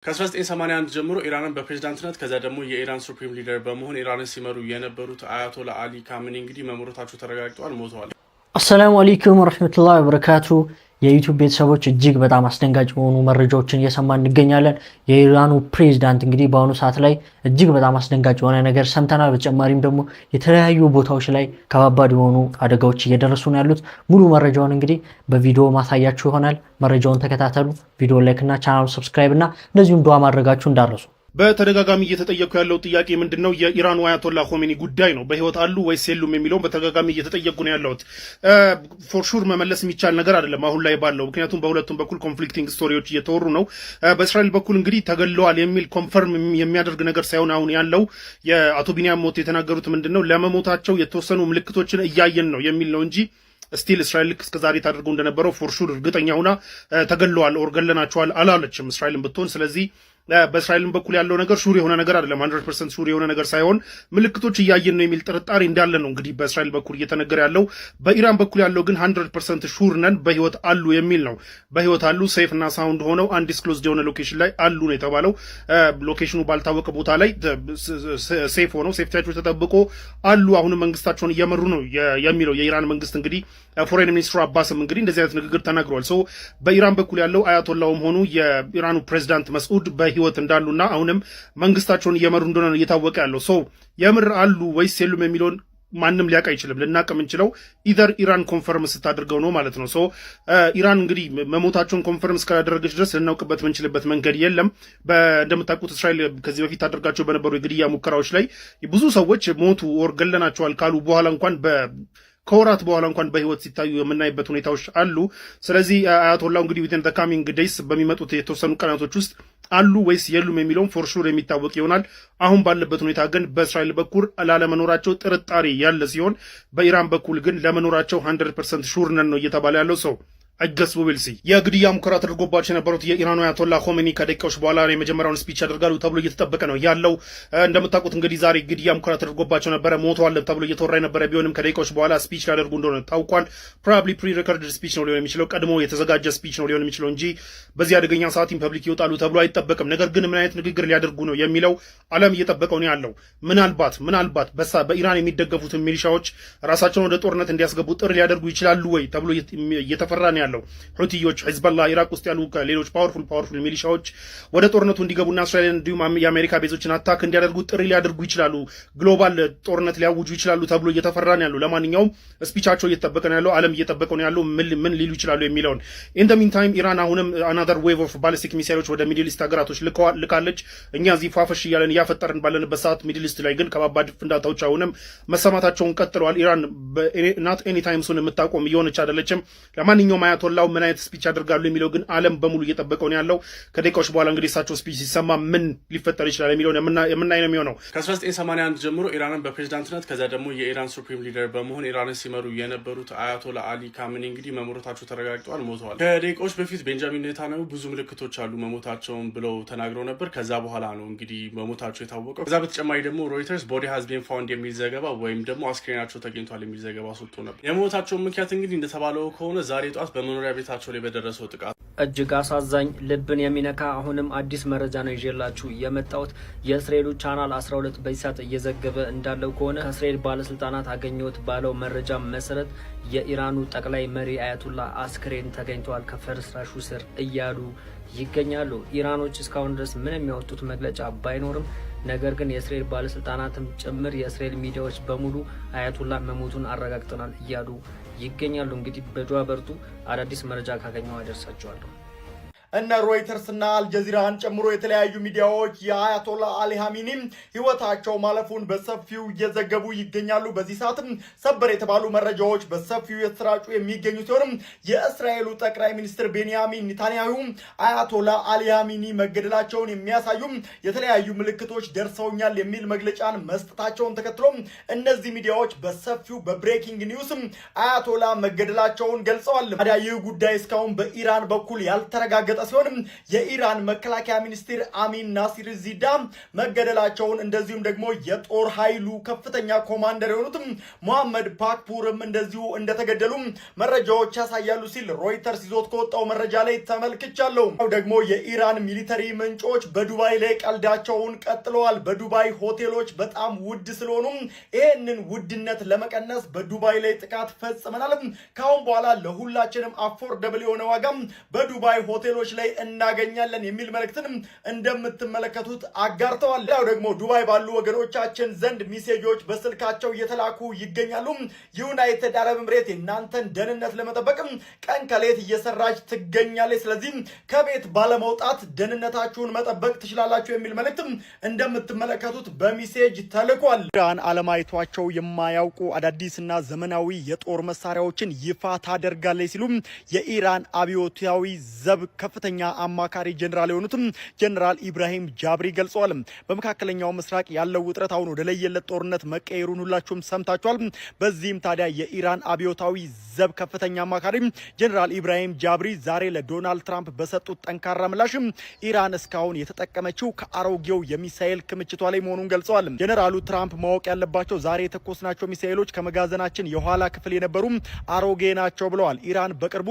ከ1981 ጀምሮ ኢራንን በፕሬዝዳንትነት ከዛ ደግሞ የኢራን ሱፕሪም ሊደር በመሆን ኢራንን ሲመሩ የነበሩት አያቶላ አሊ ካሚኒ እንግዲህ መሞታቸው ተረጋግጧል፣ ሞተዋል። አሰላሙ አለይኩም ወራህመቱላሂ ወበረካቱ። የዩቲዩብ ቤተሰቦች እጅግ በጣም አስደንጋጭ የሆኑ መረጃዎችን እየሰማን እንገኛለን። የኢራኑ ፕሬዝዳንት እንግዲህ በአሁኑ ሰዓት ላይ እጅግ በጣም አስደንጋጭ የሆነ ነገር ሰምተናል። በተጨማሪም ደግሞ የተለያዩ ቦታዎች ላይ ከባባድ የሆኑ አደጋዎች እየደረሱ ነው ያሉት። ሙሉ መረጃውን እንግዲህ በቪዲዮ ማሳያችሁ ይሆናል። መረጃውን ተከታተሉ። ቪዲዮ ላይክ እና ቻናሉ ሰብስክራይብ እና እንደዚሁም ዱዓ ማድረጋችሁ እንዳረሱ። በተደጋጋሚ እየተጠየቁ ያለው ጥያቄ ምንድነው? የኢራኑ አያቶላ ኾሜኒ ጉዳይ ነው። በህይወት አሉ ወይስ የሉም የሚለው በተደጋጋሚ እየተጠየቁ ነው ያለውት። ፎር ሹር መመለስ የሚቻል ነገር አይደለም አሁን ላይ ባለው፣ ምክንያቱም በሁለቱም በኩል ኮንፍሊክቲንግ ስቶሪዎች እየተወሩ ነው። በእስራኤል በኩል እንግዲህ ተገለዋል የሚል ኮንፈርም የሚያደርግ ነገር ሳይሆን አሁን ያለው የአቶ ቢንያም ሞት የተናገሩት ምንድነው ለመሞታቸው የተወሰኑ ምልክቶችን እያየን ነው የሚል ነው እንጂ ስቲል እስራኤል እስከዛሬ ታደርገው እንደነበረው ፎር ሹር እርግጠኛ ሆና ተገለዋል ኦር ገለናቸዋል አላለችም እስራኤልን ብትሆን። ስለዚህ በእስራኤልም በኩል ያለው ነገር ሹር የሆነ ነገር አይደለም፣ 100% ሹር የሆነ ነገር ሳይሆን ምልክቶች እያየን ነው የሚል ጥርጣሬ እንዳለ ነው እንግዲህ በእስራኤል በኩል እየተነገረ ያለው። በኢራን በኩል ያለው ግን 100% ሹር ነን በህይወት አሉ የሚል ነው። በህይወት አሉ፣ ሴፍ እና ሳውንድ ሆነው አንዲስክሎዝድ የሆነ ሎኬሽን ላይ አሉ ነው የተባለው። ሎኬሽኑ ባልታወቀ ቦታ ላይ ሴፍ ሆነው ሴፍቲያቸው ተጠብቆ አሉ፣ አሁንም መንግስታቸውን እየመሩ ነው የሚለው የኢራን መንግስት። እንግዲህ ፎሬን ሚኒስትሩ አባስም እንግዲህ እንደዚህ አይነት ንግግር ተናግረዋል። ሰው በኢራን በኩል ያለው አያቶላውም ሆኑ የኢራኑ ፕሬዚዳንት መስዑድ ህይወት እንዳሉና አሁንም መንግስታቸውን እየመሩ እንደሆነ እየታወቀ ያለው። ሰው የምር አሉ ወይስ የሉም የሚለውን ማንም ሊያውቅ አይችልም። ልናውቅ የምንችለው ኢዘር ኢራን ኮንፈርም ስታደርገው ነው ማለት ነው። ሶ ኢራን እንግዲህ መሞታቸውን ኮንፈርም እስካላደረገች ድረስ ልናውቅበት የምንችልበት መንገድ የለም። እንደምታውቁት እስራኤል ከዚህ በፊት ታደርጋቸው በነበሩ የግድያ ሙከራዎች ላይ ብዙ ሰዎች ሞቱ ኦር ገለናቸዋል ካሉ በኋላ እንኳን ከወራት በኋላ እንኳን በህይወት ሲታዩ የምናይበት ሁኔታዎች አሉ። ስለዚህ አያቶላው እንግዲህ ዊዝን ዘ ካሚንግ ዴይስ በሚመጡት የተወሰኑ ቀናቶች ውስጥ አሉ ወይስ የሉም የሚለውን ፎር ሹር የሚታወቅ ይሆናል። አሁን ባለበት ሁኔታ ግን በእስራኤል በኩል ላለመኖራቸው ጥርጣሬ ያለ ሲሆን፣ በኢራን በኩል ግን ለመኖራቸው 100% ሹር ነን ነው እየተባለ ያለው። ሰው አገስ ዊልሲ የግድያ ሙከራ ተደርጎባቸው የነበሩት የኢራኑ አያቶላ ኾሜኒ ከደቂቃዎች በኋላ የመጀመሪያውን ስፒች ያደርጋሉ ተብሎ እየተጠበቀ ነው ያለው። እንደምታውቁት እንግዲህ ዛሬ ግድያ ሙከራ ተደርጎባቸው ነበረ፣ ሞተዋል ተብሎ እየተወራ የነበረ ቢሆንም ከደቂቃዎች በኋላ ስፒች ሊያደርጉ እንደሆነ ታውቋል። ፕሮባብሊ ፕሪ ሪከርድድ ስፒች ነው ሊሆን የሚችለው፣ ቀድሞ የተዘጋጀ ስፒች ነው ሊሆን የሚችለው እንጂ በዚህ አደገኛ ሰዓት ፐብሊክ ይወጣሉ ተብሎ አይጠበቅም። ነገር ግን ምን አይነት ንግግር ሊያደርጉ ነው የሚለው ዓለም እየጠበቀው ነው ያለው። ምናልባት በኢራን የሚደገፉትን ሚሊሻዎች ራሳቸውን ወደ ጦርነት እንዲያስገቡ ጥሪ ሊያደርጉ ይችላሉ ወይ ተብሎ እየተፈራ ነው ያለው። ሁቲዎች፣ ሂዝቦላ፣ ኢራቅ ውስጥ ያሉ ሌሎች ፓወርፉል ሚሊሻዎች ወደ ጦርነቱ እንዲገቡና እስራኤልን እንዲሁም የአሜሪካ ቤዞችን አታክ እንዲያደርጉ ጥሪ ሊያደርጉ ይችላሉ፣ ግሎባል ጦርነት ሊያውጁ ይችላሉ ተብሎ እየተፈራ ነው ያለው። ለማንኛውም ስፒቻቸው እየተጠበቀ ነው ያለው፣ ዓለም እየጠበቀው ነው ያለው ምን ሊሉ ይችላሉ የሚለውን። ኢን ዘ ሚን ታይም ኢራን አሁንም አናዘር ዌቭ ኦፍ ባሊስቲክ ሚሳይሎች ወደ ሚድል ኢስት ሀገራቶች ልካለች። እኛ እዚህ ፏፈሽ እያለን እያፈጠርን ባለንበት ሰዓት ሚድል ኢስት ላይ ግን ከባባድ ፍንዳታዎች አሁንም መሰማታቸውን ቀጥለዋል። ኢራን ናት ኤኒ ታይም ሱን የምታቆም እየሆነች አይደለችም። ለማንኛውም አያቶላው ምን አይነት ስፒች ያደርጋሉ የሚለው ግን ዓለም በሙሉ እየጠበቀው ነው ያለው። ከደቂቃዎች በኋላ እንግዲህ እሳቸው ስፒች ሲሰማ ምን ሊፈጠር ይችላል የሚለውን የምናይ ነው የሚሆነው። ከ1981 ጀምሮ ኢራንን በፕሬዝዳንትነት ከዛ ደግሞ የኢራን ሱፕሪም ሊደር በመሆን ኢራንን ሲመሩ የነበሩት አያቶላ አሊ ካሚኒ እንግዲህ መሞታቸው ተረጋግጧል፣ ሞተዋል። ከደቂቃዎች በፊት ቤንጃሚን ኔታንያሁ ብዙ ምልክቶች አሉ መሞታቸውን ብለው ተናግረው ነበር። ከዛ በኋላ ነው እንግዲህ መሞታቸው የታወቀው። ከዛ በተጨማሪ ደግሞ ሮይተርስ ቦዲ ሃዝ ቢን ፋውንድ የሚል ዘገባ ወይም ደግሞ አስክሬናቸው ተገኝቷል የሚል ዘገባ ሰጥቶ ነበር። የሞታቸውን ምክንያት እንግዲህ እንደተባለው ከሆነ ዛሬ ጠዋት በመኖሪያ ቤታቸው ላይ በደረሰው ጥቃት እጅግ አሳዛኝ ልብን የሚነካ አሁንም አዲስ መረጃ ነው ይዤላችሁ የመጣሁት። የእስራኤሉ ቻናል 12 በይሳት እየዘገበ እንዳለው ከሆነ ከእስራኤል ባለስልጣናት አገኘሁት ባለው መረጃ መሰረት የኢራኑ ጠቅላይ መሪ አያቱላ አስክሬን ተገኝተዋል ከፍርስራሹ ስር እያሉ ይገኛሉ። ኢራኖች እስካሁን ድረስ ምን የሚያወጡት መግለጫ ባይኖርም ነገር ግን የእስራኤል ባለስልጣናትም ጭምር የእስራኤል ሚዲያዎች በሙሉ አያቱላ መሞቱን አረጋግጠናል እያሉ ይገኛሉ። እንግዲህ በዱዓ በርቱ። አዳዲስ መረጃ ካገኘው አደርሳችኋለሁ። እነ ሮይተርስ እና አልጀዚራን ጨምሮ የተለያዩ ሚዲያዎች የአያቶላ አሊ ኻሜኒ ህይወታቸው ማለፉን በሰፊው እየዘገቡ ይገኛሉ። በዚህ ሰዓትም ሰበር የተባሉ መረጃዎች በሰፊው የተሰራጩ የሚገኙ ሲሆን የእስራኤሉ ጠቅላይ ሚኒስትር ቤንያሚን ኔታንያሁ አያቶላ አሊ ኻሜኒ መገደላቸውን የሚያሳዩ የተለያዩ ምልክቶች ደርሰውኛል የሚል መግለጫን መስጠታቸውን ተከትሎ እነዚህ ሚዲያዎች በሰፊው በብሬኪንግ ኒውስ አያቶላ መገደላቸውን ገልጸዋል። ታዲያ ይህ ጉዳይ እስካሁን በኢራን በኩል ያልተረጋገጠ የተረጋገጠ ሲሆን የኢራን መከላከያ ሚኒስትር አሚን ናሲር ዚዳ መገደላቸውን እንደዚሁም ደግሞ የጦር ኃይሉ ከፍተኛ ኮማንደር የሆኑት መሐመድ ፓክፑርም እንደዚሁ እንደተገደሉ መረጃዎች ያሳያሉ ሲል ሮይተርስ ይዞት ከወጣው መረጃ ላይ ተመልክቻለሁ። ደግሞ የኢራን ሚሊተሪ ምንጮች በዱባይ ላይ ቀልዳቸውን ቀጥለዋል። በዱባይ ሆቴሎች በጣም ውድ ስለሆኑ ይህንን ውድነት ለመቀነስ በዱባይ ላይ ጥቃት ፈጽመናል። ካሁን በኋላ ለሁላችንም አፎርደብል የሆነ ዋጋ በዱባይ ሆቴሎች ላይ እናገኛለን የሚል መልእክትን እንደምትመለከቱት አጋርተዋል። ያው ደግሞ ዱባይ ባሉ ወገኖቻችን ዘንድ ሜሴጆች በስልካቸው እየተላኩ ይገኛሉ። ዩናይትድ አረብ ኤምሬት የእናንተን ደህንነት ለመጠበቅ ቀን ከሌት እየሰራች ትገኛለች። ስለዚህ ከቤት ባለመውጣት ደህንነታችሁን መጠበቅ ትችላላችሁ የሚል መልእክት እንደምትመለከቱት በሜሴጅ ተልኳል። ኢራን አለማየቷቸው የማያውቁ አዳዲስና ዘመናዊ የጦር መሳሪያዎችን ይፋ ታደርጋለች ሲሉ የኢራን አብዮታዊ ዘብ ከፍተኛ አማካሪ ጀነራል የሆኑት ጀነራል ኢብራሂም ጃብሪ ገልጸዋል። በመካከለኛው ምስራቅ ያለው ውጥረት አሁን ወደ ለየለት ጦርነት መቀየሩን ሁላችሁም ሰምታችኋል። በዚህም ታዲያ የኢራን አብዮታዊ ዘብ ከፍተኛ አማካሪ ጀነራል ኢብራሂም ጃብሪ ዛሬ ለዶናልድ ትራምፕ በሰጡት ጠንካራ ምላሽ ኢራን እስካሁን የተጠቀመችው ከአሮጌው የሚሳኤል ክምችቷ ላይ መሆኑን ገልጸዋል። ጀነራሉ ትራምፕ ማወቅ ያለባቸው ዛሬ የተኮስናቸው ሚሳኤሎች ከመጋዘናችን የኋላ ክፍል የነበሩ አሮጌ ናቸው ብለዋል። ኢራን በቅርቡ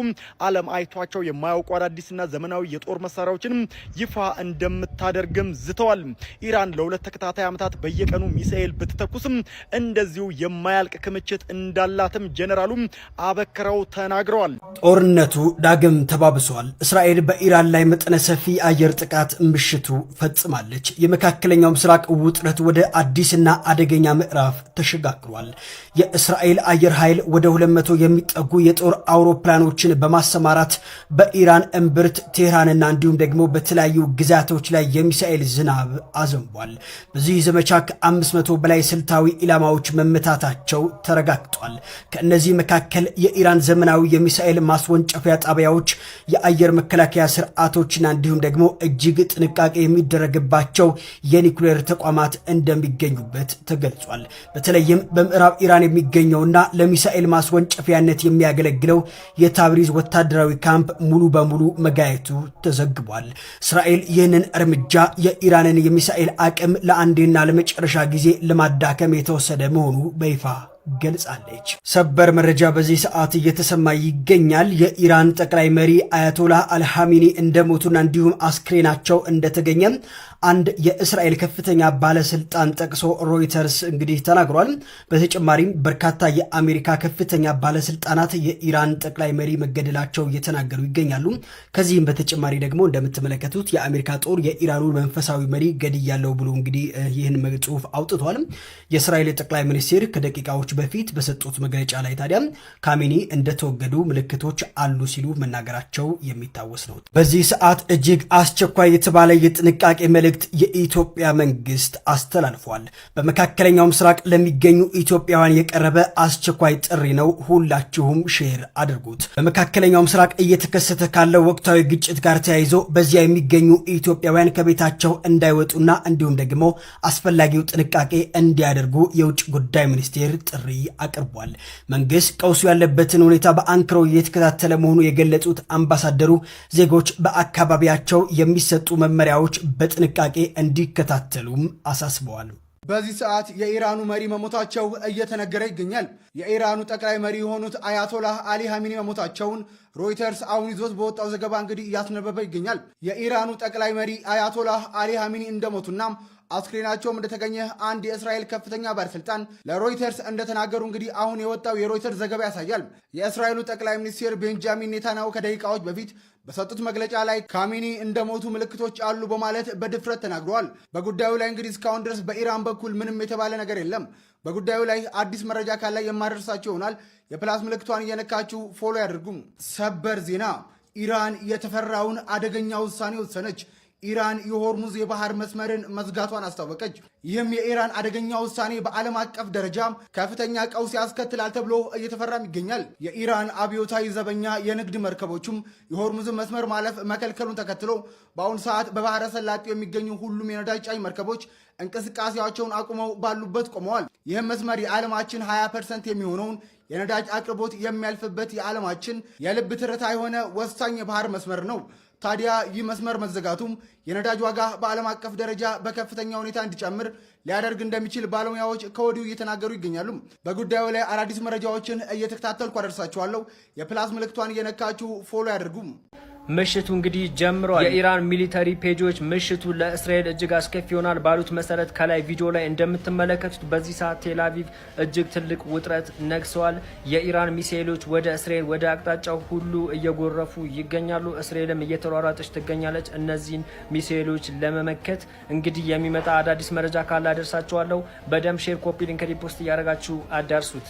ዓለም አይቷቸው የማያውቁ አዳዲስና ዘመናዊ የጦር መሳሪያዎችን ይፋ እንደምታደርግም ዝተዋል። ኢራን ለሁለት ተከታታይ ዓመታት በየቀኑ ሚሳኤል ብትተኩስም እንደዚሁ የማያልቅ ክምችት እንዳላትም ጀነራሉ አበክረው ተናግረዋል። ጦርነቱ ዳግም ተባብሷል። እስራኤል በኢራን ላይ መጠነ ሰፊ አየር ጥቃት ምሽቱ ፈጽማለች። የመካከለኛው ምስራቅ ውጥረት ወደ አዲስና አደገኛ ምዕራፍ ተሸጋግሯል። የእስራኤል አየር ኃይል ወደ 200 የሚጠጉ የጦር አውሮፕላኖችን በማሰማራት በኢራን እምብርት ቴህራንና እንዲሁም ደግሞ በተለያዩ ግዛቶች ላይ የሚሳኤል ዝናብ አዘንቧል። በዚህ ዘመቻ ከ500 በላይ ስልታዊ ኢላማዎች መመታታቸው ተረጋግጧል። ከእነዚህ መካከል የኢራን ዘመናዊ የሚሳኤል ማስወንጨፊያ ጣቢያዎች፣ የአየር መከላከያ ስርዓቶችና እንዲሁም ደግሞ እጅግ ጥንቃቄ የሚደረግባቸው የኒኩሌር ተቋማት እንደሚገኙበት ተገልጿል። በተለይም በምዕራብ ኢራን የሚገኘውና ለሚሳኤል ማስወንጨፊያነት የሚያገለግለው የታብሪዝ ወታደራዊ ካምፕ ሙሉ በሙሉ መጋየቱ ተዘግቧል። እስራኤል ይህንን እርምጃ የኢራንን የሚሳኤል አቅም ለአንዴና ለመጨረሻ ጊዜ ለማዳከም የተወሰደ መሆኑ በይፋ ገልጻለች። ሰበር መረጃ በዚህ ሰዓት እየተሰማ ይገኛል። የኢራን ጠቅላይ መሪ አያቶላህ አልሃሚኒ እንደሞቱና እንዲሁም አስክሬናቸው እንደተገኘ አንድ የእስራኤል ከፍተኛ ባለስልጣን ጠቅሶ ሮይተርስ እንግዲህ ተናግሯል። በተጨማሪም በርካታ የአሜሪካ ከፍተኛ ባለስልጣናት የኢራን ጠቅላይ መሪ መገደላቸው እየተናገሩ ይገኛሉ። ከዚህም በተጨማሪ ደግሞ እንደምትመለከቱት የአሜሪካ ጦር የኢራኑን መንፈሳዊ መሪ ገድያለው ብሎ እንግዲህ ይህን ጽሑፍ አውጥቷል። የእስራኤል ጠቅላይ ሚኒስትር ከደቂቃዎች በፊት በሰጡት መግለጫ ላይ ታዲያ ካሜኒ እንደተወገዱ ምልክቶች አሉ ሲሉ መናገራቸው የሚታወስ ነው። በዚህ ሰዓት እጅግ አስቸኳይ የተባለ የጥንቃቄ መልእክት የኢትዮጵያ መንግስት አስተላልፏል። በመካከለኛው ምስራቅ ለሚገኙ ኢትዮጵያውያን የቀረበ አስቸኳይ ጥሪ ነው። ሁላችሁም ሼር አድርጉት። በመካከለኛው ምስራቅ እየተከሰተ ካለው ወቅታዊ ግጭት ጋር ተያይዞ በዚያ የሚገኙ ኢትዮጵያውያን ከቤታቸው እንዳይወጡና እንዲሁም ደግሞ አስፈላጊው ጥንቃቄ እንዲያደርጉ የውጭ ጉዳይ ሚኒስቴር ጥሪ አቅርቧል። መንግስት ቀውሱ ያለበትን ሁኔታ በአንክሮ እየተከታተለ መሆኑ የገለጹት አምባሳደሩ ዜጎች በአካባቢያቸው የሚሰጡ መመሪያዎች በጥንቃቄ እንዲከታተሉም አሳስበዋል። በዚህ ሰዓት የኢራኑ መሪ መሞታቸው እየተነገረ ይገኛል። የኢራኑ ጠቅላይ መሪ የሆኑት አያቶላህ አሊ ኻሜኒ መሞታቸውን ሮይተርስ አሁን ይዞት በወጣው ዘገባ እንግዲህ እያስነበበ ይገኛል። የኢራኑ ጠቅላይ መሪ አያቶላህ አሊ ኻሜኒ እንደሞቱና አስክሬናቸውም እንደተገኘ አንድ የእስራኤል ከፍተኛ ባለስልጣን ለሮይተርስ እንደተናገሩ እንግዲህ አሁን የወጣው የሮይተርስ ዘገባ ያሳያል። የእስራኤሉ ጠቅላይ ሚኒስትር ቤንጃሚን ኔታንያሁ ከደቂቃዎች በፊት በሰጡት መግለጫ ላይ ካሜኒ እንደሞቱ ምልክቶች አሉ በማለት በድፍረት ተናግረዋል። በጉዳዩ ላይ እንግዲህ እስካሁን ድረስ በኢራን በኩል ምንም የተባለ ነገር የለም። በጉዳዩ ላይ አዲስ መረጃ ካለ የማደርሳቸው ይሆናል። የፕላስ ምልክቷን እየነካችሁ ፎሎ ያድርጉም። ሰበር ዜና፣ ኢራን የተፈራውን አደገኛ ውሳኔ ወሰነች። ኢራን የሆርሙዝ የባህር መስመርን መዝጋቷን አስታወቀች። ይህም የኢራን አደገኛ ውሳኔ በዓለም አቀፍ ደረጃ ከፍተኛ ቀውስ ያስከትላል ተብሎ እየተፈራም ይገኛል። የኢራን አብዮታዊ ዘበኛ የንግድ መርከቦችም የሆርሙዝን መስመር ማለፍ መከልከሉን ተከትሎ በአሁኑ ሰዓት በባህረ ሰላጤው የሚገኙ ሁሉም የነዳጅ ጫኝ መርከቦች እንቅስቃሴያቸውን አቁመው ባሉበት ቆመዋል። ይህም መስመር የዓለማችን 20% የሚሆነውን የነዳጅ አቅርቦት የሚያልፍበት የዓለማችን የልብ ትርታ የሆነ ወሳኝ የባህር መስመር ነው። ታዲያ ይህ መስመር መዘጋቱም የነዳጅ ዋጋ በዓለም አቀፍ ደረጃ በከፍተኛ ሁኔታ እንዲጨምር ሊያደርግ እንደሚችል ባለሙያዎች ከወዲሁ እየተናገሩ ይገኛሉ። በጉዳዩ ላይ አዳዲስ መረጃዎችን እየተከታተልኩ አደርሳችኋለሁ። የፕላስ ምልክቷን እየነካችሁ ፎሎ ያድርጉም። ምሽቱ እንግዲህ ጀምሯል። የኢራን ሚሊተሪ ፔጆች ምሽቱ ለእስራኤል እጅግ አስከፊ ይሆናል ባሉት መሰረት ከላይ ቪዲዮ ላይ እንደምትመለከቱት በዚህ ሰዓት ቴልአቪቭ እጅግ ትልቅ ውጥረት ነግሰዋል። የኢራን ሚሳኤሎች ወደ እስራኤል ወደ አቅጣጫው ሁሉ እየጎረፉ ይገኛሉ። እስራኤልም እየተሯሯጠች ትገኛለች። እነዚህን ሚሳኤሎች ለመመከት እንግዲህ የሚመጣ አዳዲስ መረጃ ካለ አደርሳችኋለሁ። በደም ሼር፣ ኮፒ ሊንክ፣ ሪፖስት እያደረጋችሁ አዳርሱት።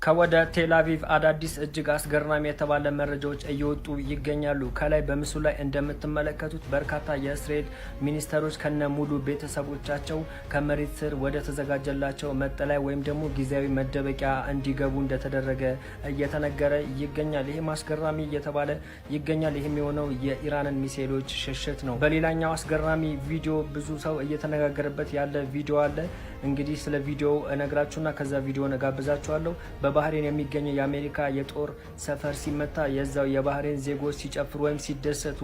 ከወደ ቴልአቪቭ አዳዲስ እጅግ አስገራሚ የተባለ መረጃዎች እየወጡ ይገኛሉ። ከላይ በምስሉ ላይ እንደምትመለከቱት በርካታ የእስራኤል ሚኒስተሮች ከነ ሙሉ ቤተሰቦቻቸው ከመሬት ስር ወደ ተዘጋጀላቸው መጠለያ ወይም ደግሞ ጊዜያዊ መደበቂያ እንዲገቡ እንደተደረገ እየተነገረ ይገኛል። ይህም አስገራሚ እየተባለ ይገኛል። ይህም የሆነው የኢራንን ሚሳኤሎች ሽሽት ነው። በሌላኛው አስገራሚ ቪዲዮ ብዙ ሰው እየተነጋገረበት ያለ ቪዲዮ አለ። እንግዲህ ስለ ቪዲዮ እነግራችሁና ከዛ ቪዲዮ እጋብዛችኋለሁ። በባህሬን የሚገኘው የአሜሪካ የጦር ሰፈር ሲመታ የዛው የባህሬን ዜጎች ሲጨፍሩ ወይም ሲደሰቱ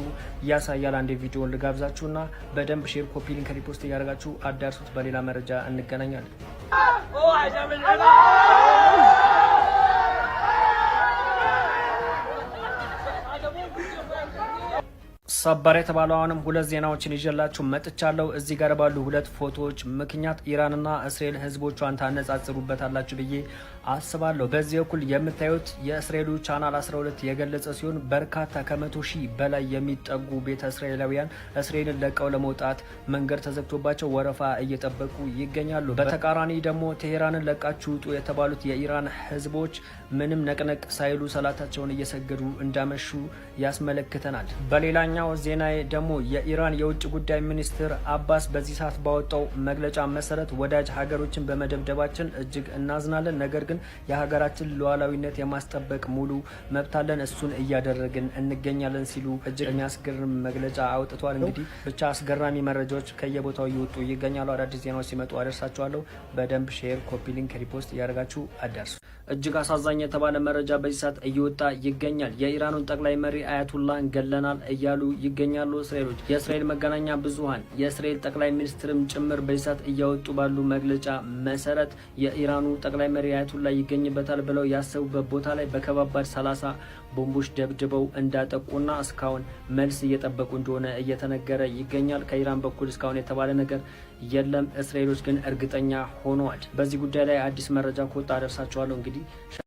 ያሳያል። አንድ ቪዲዮን ልጋብዛችሁና በደንብ ሼር፣ ኮፒ ሊንክ፣ ሪፖስት እያደረጋችሁ አዳርሱት። በሌላ መረጃ እንገናኛለን። ሰበር የተባለው አሁንም ሁለት ዜናዎችን ይዤላችሁ መጥቻለሁ። እዚህ ጋር ባሉ ሁለት ፎቶዎች ምክንያት ኢራንና እስራኤል ህዝቦቿን ታነጻጽሩበታላችሁ ብዬ አስባለሁ። በዚህ በኩል የምታዩት የእስራኤሉ ቻናል 12 የገለጸ ሲሆን በርካታ ከ100,000 በላይ የሚጠጉ ቤተ እስራኤላውያን እስራኤልን ለቀው ለመውጣት መንገድ ተዘግቶባቸው ወረፋ እየጠበቁ ይገኛሉ። በተቃራኒ ደግሞ ቴሄራንን ለቃችሁ ውጡ የተባሉት የኢራን ህዝቦች ምንም ነቅነቅ ሳይሉ ሰላታቸውን እየሰገዱ እንዳመሹ ያስመለክተናል። በሌላኛው ዜና ደግሞ የኢራን የውጭ ጉዳይ ሚኒስትር አባስ በዚህ ሰዓት ባወጣው መግለጫ መሰረት ወዳጅ ሀገሮችን በመደብደባችን እጅግ እናዝናለን፣ ነገር ግን የሀገራችን ሉዓላዊነት የማስጠበቅ ሙሉ መብት አለን፣ እሱን እያደረግን እንገኛለን ሲሉ እጅግ የሚያስገርም መግለጫ አውጥቷል። እንግዲህ ብቻ አስገራሚ መረጃዎች ከየቦታው እየወጡ ይገኛሉ። አዳዲስ ዜናዎች ሲመጡ አደርሳችኋለሁ። በደንብ ሼር፣ ኮፒ ሊንክ፣ ሪፖስት እያደረጋችሁ አዳርሱ። እጅግ አሳዛኝ የተባለ መረጃ በዚህ ሰዓት እየወጣ ይገኛል። የኢራኑን ጠቅላይ መሪ አያቱላህን ገለናል እያሉ ይገኛሉ እስራኤሎች። የእስራኤል መገናኛ ብዙኃን የእስራኤል ጠቅላይ ሚኒስትርም ጭምር በዚህ ሰዓት እያወጡ ባሉ መግለጫ መሰረት የኢራኑ ጠቅላይ መሪ አያቱላህ ይገኝበታል ብለው ያሰቡበት ቦታ ላይ በከባባድ 30 ቦምቦች ደብድበው እንዳጠቁና እስካሁን መልስ እየጠበቁ እንደሆነ እየተነገረ ይገኛል። ከኢራን በኩል እስካሁን የተባለ ነገር የለም። እስራኤሎች ግን እርግጠኛ ሆነዋል። በዚህ ጉዳይ ላይ አዲስ መረጃ ከወጣ አደርሳችኋለሁ። እንግዲህ